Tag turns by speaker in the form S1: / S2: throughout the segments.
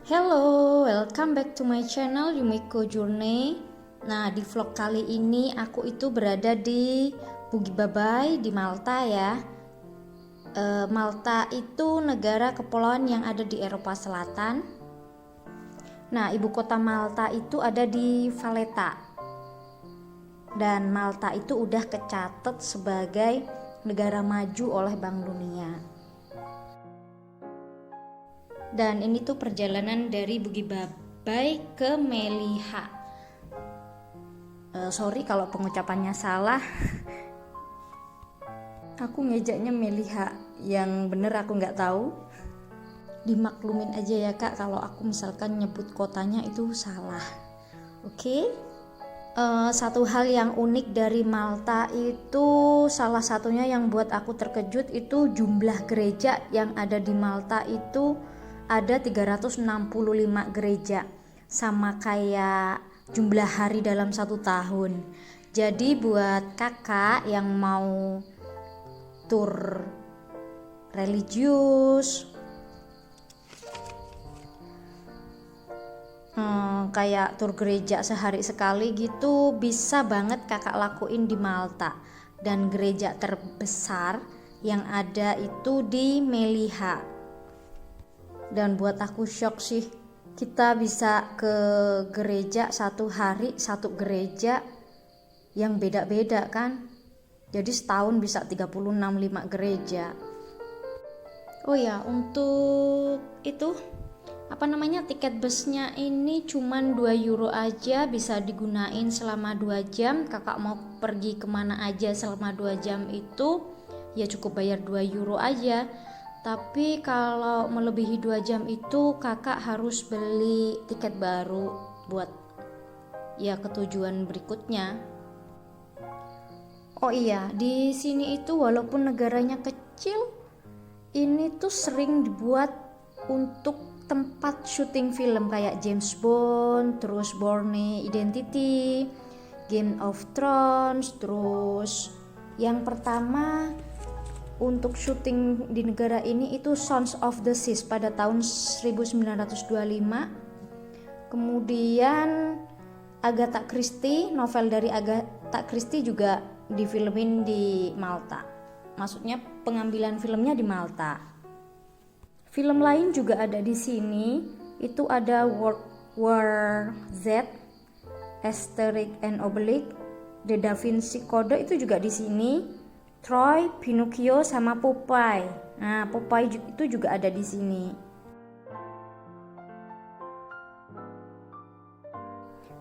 S1: Hello, welcome back to my channel Yumiko Journey. Nah, di vlog kali ini aku itu berada di Bugi Babai di Malta ya. Malta itu negara kepulauan yang ada di Eropa Selatan. Nah, ibu kota Malta itu ada di Valletta. Dan Malta itu udah kecatet sebagai negara maju oleh Bank Dunia. Dan ini tuh perjalanan dari Bugi Babai ke Meliha. Sorry kalau pengucapannya salah. Aku ngejaknya Meliha, yang bener aku nggak tahu. Dimaklumin aja ya kak kalau aku misalkan nyebut kotanya itu salah. Oke? Satu hal yang unik dari Malta itu, salah satunya yang buat aku terkejut itu jumlah gereja yang ada di Malta itu ada 365 gereja, sama kayak jumlah hari dalam satu tahun. Jadi buat kakak yang mau tur religius, kayak tur gereja sehari sekali gitu, bisa banget kakak lakuin di Malta. Dan gereja terbesar yang ada itu di Meliha. Dan buat aku shock sih, kita bisa ke gereja satu hari satu gereja yang beda-beda kan. Jadi setahun bisa 5 gereja. Oh ya, untuk itu tiket busnya ini cuman 2 euro aja, bisa digunain selama 2 jam. Kakak mau pergi kemana aja selama 2 jam itu ya cukup bayar 2 euro aja. Tapi kalau melebihi 2 jam itu kakak harus beli tiket baru buat ya ke tujuan berikutnya. Oh iya, di sini itu walaupun negaranya kecil, ini tuh sering dibuat untuk tempat syuting film kayak James Bond, terus Bourne Identity, Game of Thrones, terus yang pertama untuk syuting di negara ini itu Sons of the Seas pada tahun 1925. Kemudian Agatha Christie, novel dari Agatha Christie juga difilmin di Malta. Maksudnya pengambilan filmnya di Malta. Film lain juga ada di sini. Itu ada World War Z, Asterix and Obelix, The Da Vinci Code itu juga di sini. Troy, Pinocchio sama Popeye. Nah, Popeye itu juga ada di sini.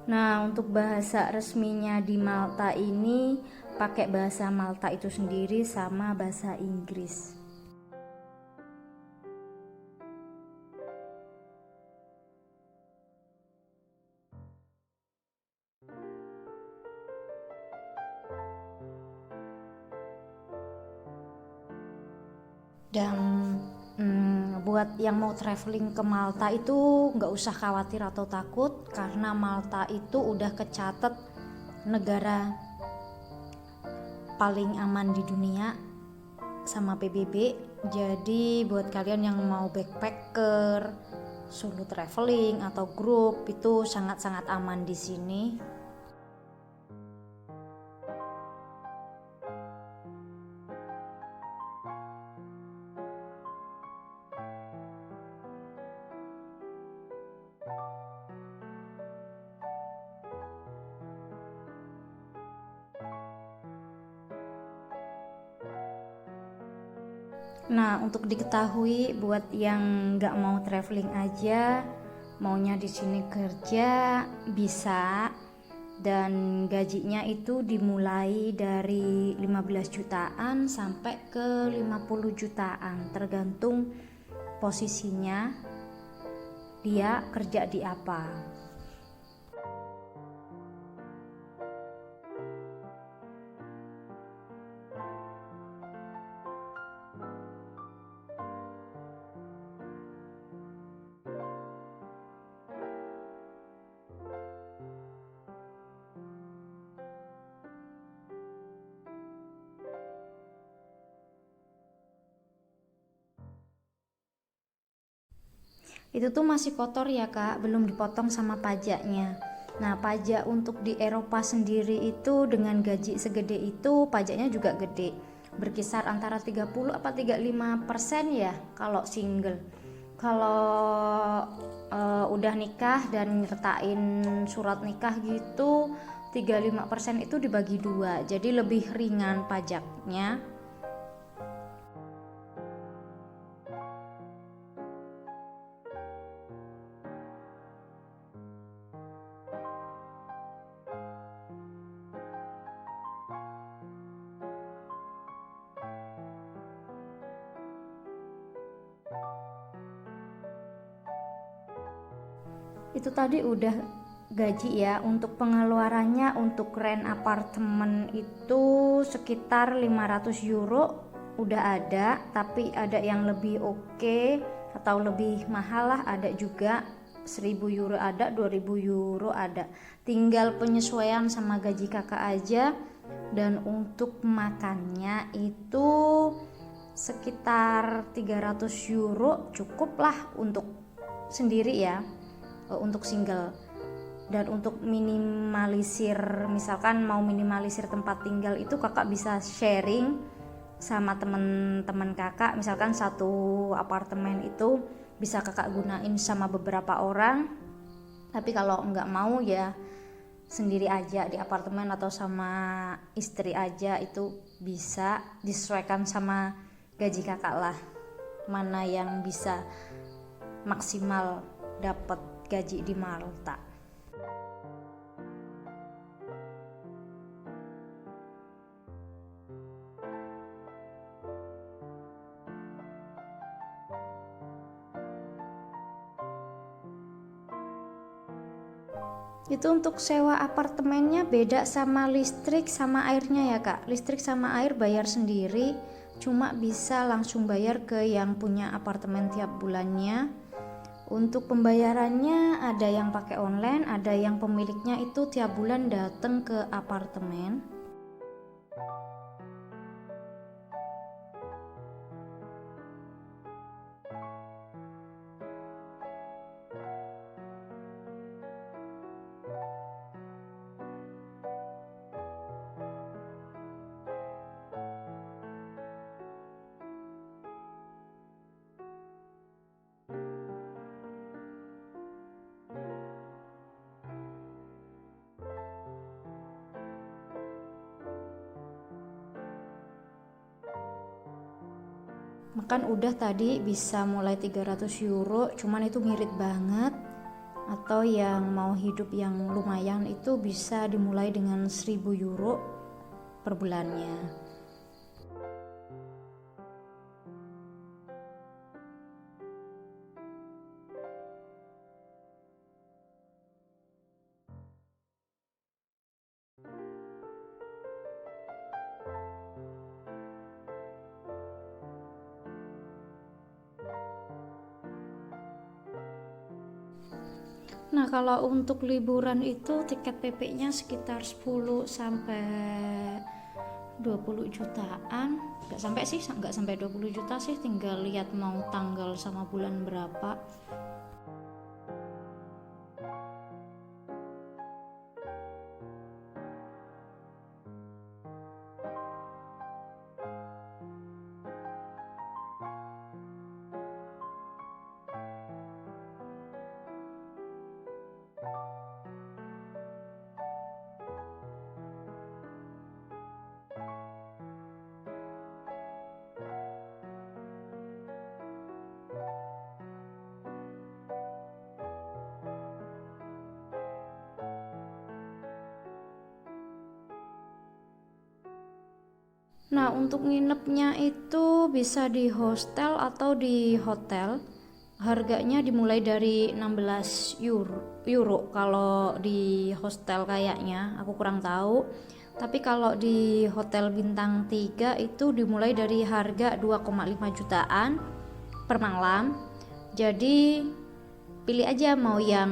S1: Nah, untuk bahasa resminya di Malta ini pakai bahasa Malta itu sendiri sama bahasa Inggris. Dan buat yang mau traveling ke Malta itu nggak usah khawatir atau takut, karena Malta itu udah kecatet negara paling aman di dunia sama PBB. Jadi buat kalian yang mau backpacker, solo traveling atau grup itu sangat-sangat aman di sini. Nah, untuk diketahui buat yang nggak mau traveling aja, maunya di sini kerja bisa, dan gajinya itu dimulai dari 15 jutaan sampai ke 50 jutaan, tergantung posisinya dia kerja di apa. Itu tuh masih kotor ya Kak, belum dipotong sama pajaknya. Nah, pajak untuk di Eropa sendiri itu dengan gaji segede itu pajaknya juga gede. Berkisar antara 30 apa 35% ya kalau single. Kalau udah nikah dan nyertain surat nikah gitu 35% itu dibagi dua, jadi lebih ringan pajaknya. Itu tadi udah gaji ya. Untuk pengeluarannya untuk rent apartemen itu sekitar 500 euro udah ada, tapi ada yang lebih oke atau lebih mahal lah, ada juga 1000 euro ada, 2000 euro ada, tinggal penyesuaian sama gaji kakak aja. Dan untuk makannya itu sekitar 300 euro cukup lah untuk sendiri ya, untuk single. Dan untuk minimalisir, misalkan mau minimalisir tempat tinggal itu kakak bisa sharing sama teman-teman kakak, misalkan satu apartemen itu bisa kakak gunain sama beberapa orang. Tapi kalau nggak mau ya sendiri aja di apartemen atau sama istri aja, itu bisa disesuaikan sama gaji kakak lah, mana yang bisa maksimal dapat gaji di Malta. Itu untuk sewa apartemennya beda sama listrik sama airnya ya Kak. Listrik sama air bayar sendiri, cuma bisa langsung bayar ke yang punya apartemen tiap bulannya. Untuk pembayarannya ada yang pakai online, ada yang pemiliknya itu tiap bulan datang ke apartemen. Makan udah tadi bisa mulai 300 euro, cuman itu ngirit banget. Atau yang mau hidup yang lumayan itu bisa dimulai dengan 1000 euro per bulannya. Nah, kalau untuk liburan itu tiket PP-nya sekitar 10 sampai 20 jutaan. Nggak sampai 20 juta sih, tinggal lihat mau tanggal sama bulan berapa. Nah, untuk nginepnya itu bisa di hostel atau di hotel. Harganya dimulai dari 16 euro kalau di hostel kayaknya, aku kurang tahu. Tapi kalau di hotel bintang 3 itu dimulai dari harga 2,5 jutaan per malam. Jadi pilih aja mau yang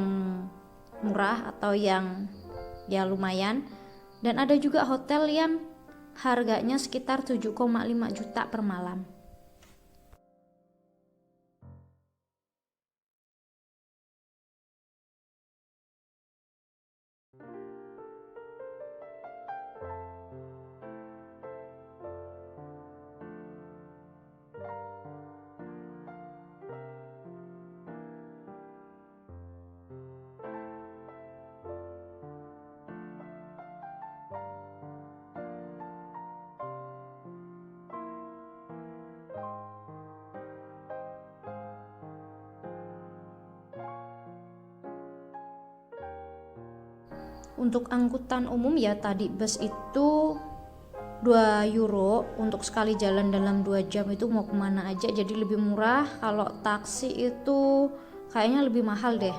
S1: murah atau yang ya lumayan. Dan ada juga hotel yang harganya sekitar 7,5 juta per malam. Untuk angkutan umum ya tadi bus itu 2 euro untuk sekali jalan dalam 2 jam itu mau kemana aja, jadi lebih murah. Kalau taksi itu kayaknya lebih mahal deh.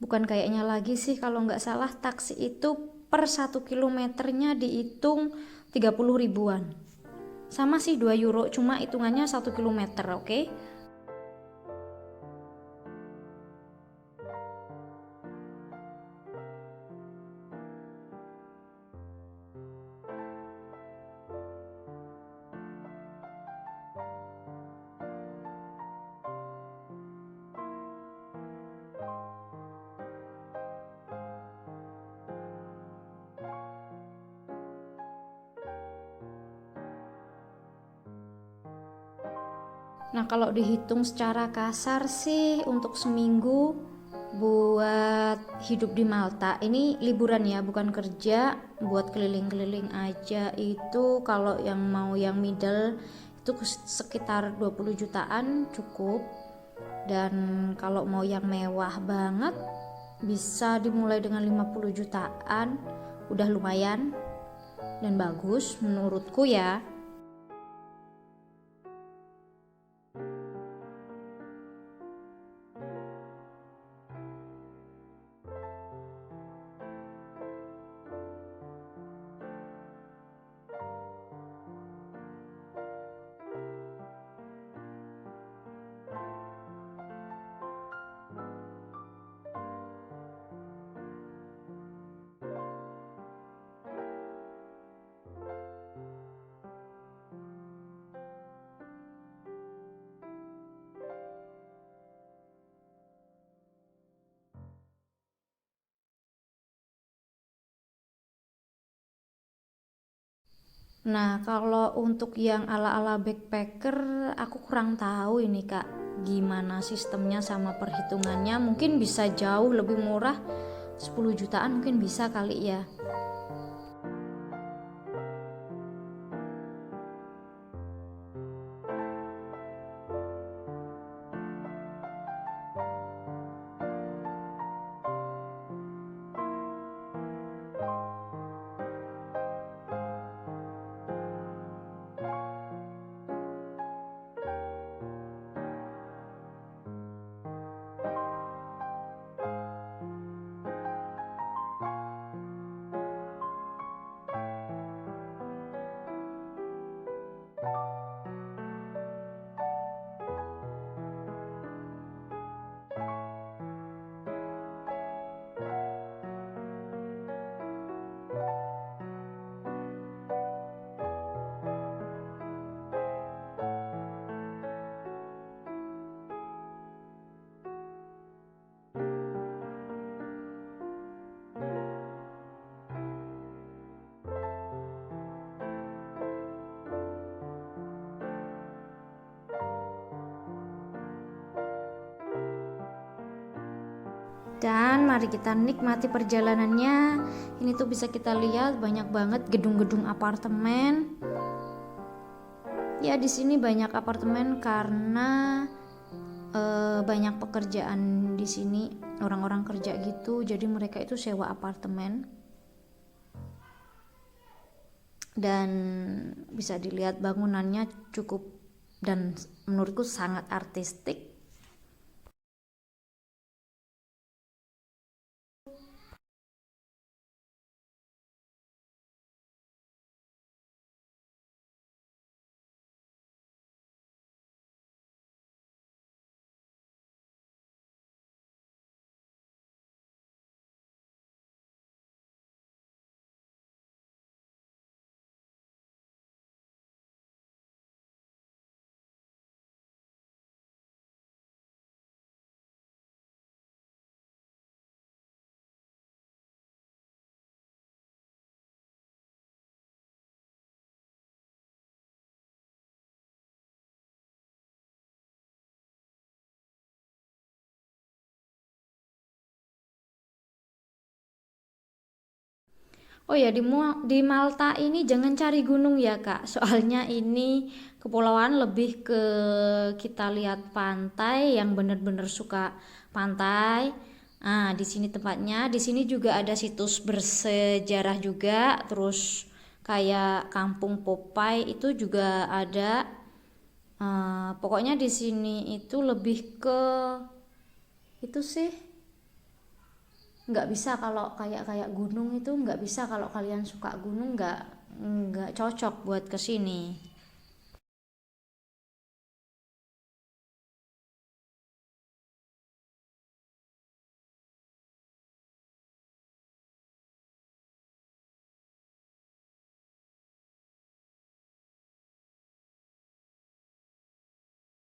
S1: Bukan kayaknya lagi sih, kalau nggak salah taksi itu per 1 kilometernya dihitung 30 ribuan. Sama sih 2 euro, cuma hitungannya 1 kilometer, oke? Nah, kalau dihitung secara kasar sih untuk seminggu buat hidup di Malta, ini liburan ya, bukan kerja, buat keliling-keliling aja itu kalau yang mau yang middle itu sekitar 20 jutaan cukup. Dan kalau mau yang mewah banget bisa dimulai dengan 50 jutaan, udah lumayan dan bagus menurutku ya. Nah, kalau untuk yang ala-ala backpacker, aku kurang tahu ini Kak, gimana sistemnya sama perhitungannya. Mungkin bisa jauh lebih murah, 10 jutaan mungkin bisa kali ya. Dan mari kita nikmati perjalanannya. Ini tuh bisa kita lihat banyak banget gedung-gedung apartemen. Ya di sini banyak apartemen karena banyak pekerjaan di sini, orang-orang kerja gitu. Jadi mereka itu sewa apartemen. Dan bisa dilihat bangunannya cukup dan menurutku sangat artistik. Oh ya, di Malta ini jangan cari gunung ya Kak, soalnya ini kepulauan lebih ke kita lihat pantai yang bener-bener suka pantai. Ah, di sini tempatnya, di sini juga ada situs bersejarah juga, terus kayak Kampung Popeye itu juga ada. Pokoknya di sini itu lebih ke itu sih, nggak bisa kalau kayak kayak gunung itu nggak bisa, kalau kalian suka gunung nggak cocok buat kesini.